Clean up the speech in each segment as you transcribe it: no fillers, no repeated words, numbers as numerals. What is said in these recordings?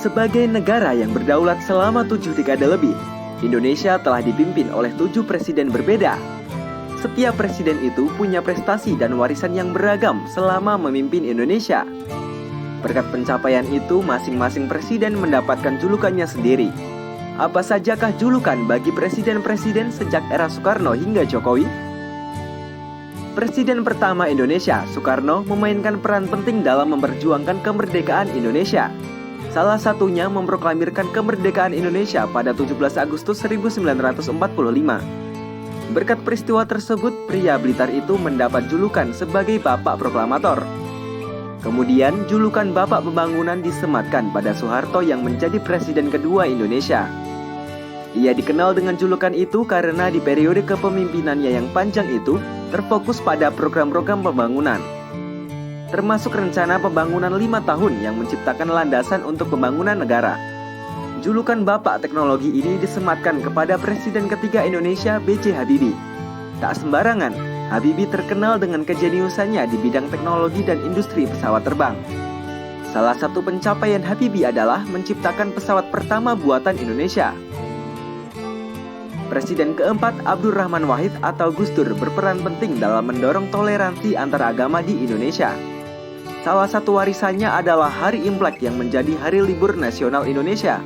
Sebagai negara yang berdaulat selama 7 dekade lebih, Indonesia telah dipimpin oleh 7 presiden berbeda. Setiap presiden itu punya prestasi dan warisan yang beragam selama memimpin Indonesia. Berkat pencapaian itu, masing-masing presiden mendapatkan julukannya sendiri. Apa sajakah julukan bagi presiden-presiden sejak era Soekarno hingga Jokowi? Presiden pertama Indonesia, Soekarno, memainkan peran penting dalam memperjuangkan kemerdekaan Indonesia. Salah satunya memproklamirkan kemerdekaan Indonesia pada 17 Agustus 1945. Berkat peristiwa tersebut, pria Blitar itu mendapat julukan sebagai Bapak Proklamator. Kemudian, julukan Bapak Pembangunan disematkan pada Soeharto yang menjadi presiden kedua Indonesia. Ia dikenal dengan julukan itu karena di periode kepemimpinannya yang panjang itu terfokus pada program-program pembangunan, termasuk rencana pembangunan 5 tahun yang menciptakan landasan untuk pembangunan negara. Julukan Bapak Teknologi ini disematkan kepada Presiden ketiga Indonesia, B.J. Habibie. Tak sembarangan, Habibie terkenal dengan kejeniusannya di bidang teknologi dan industri pesawat terbang. Salah satu pencapaian Habibie adalah menciptakan pesawat pertama buatan Indonesia. Presiden keempat, Abdurrahman Wahid atau Gus Dur, berperan penting dalam mendorong toleransi antar agama di Indonesia. Salah satu warisannya adalah Hari Imlek yang menjadi hari libur nasional Indonesia.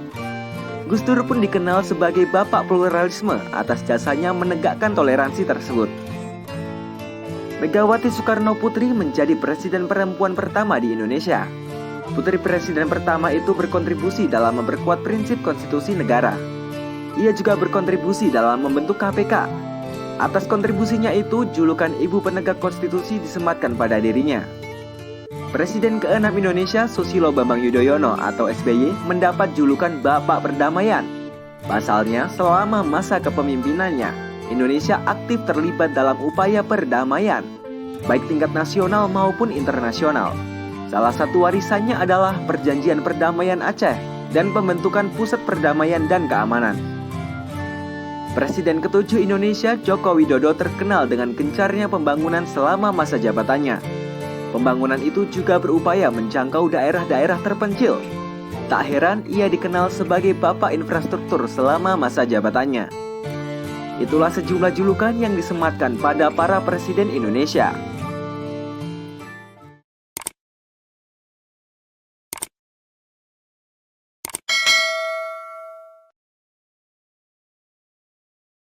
Gus Dur pun dikenal sebagai Bapak Pluralisme atas jasanya menegakkan toleransi tersebut. Megawati Soekarno Putri menjadi presiden perempuan pertama di Indonesia. Putri presiden pertama itu berkontribusi dalam memperkuat prinsip konstitusi negara. Ia juga berkontribusi dalam membentuk KPK. Atas kontribusinya itu, julukan Ibu Penegak Konstitusi disematkan pada dirinya. Presiden ke-6 Indonesia, Susilo Bambang Yudhoyono atau SBY, mendapat julukan Bapak Perdamaian. Pasalnya, selama masa kepemimpinannya, Indonesia aktif terlibat dalam upaya perdamaian, baik tingkat nasional maupun internasional. Salah satu warisannya adalah Perjanjian Perdamaian Aceh dan pembentukan Pusat Perdamaian dan Keamanan. Presiden ke-7 Indonesia, Joko Widodo, terkenal dengan gencarnya pembangunan selama masa jabatannya. Pembangunan itu juga berupaya menjangkau daerah-daerah terpencil. Tak heran ia dikenal sebagai Bapak Infrastruktur selama masa jabatannya. Itulah sejumlah julukan yang disematkan pada para presiden Indonesia.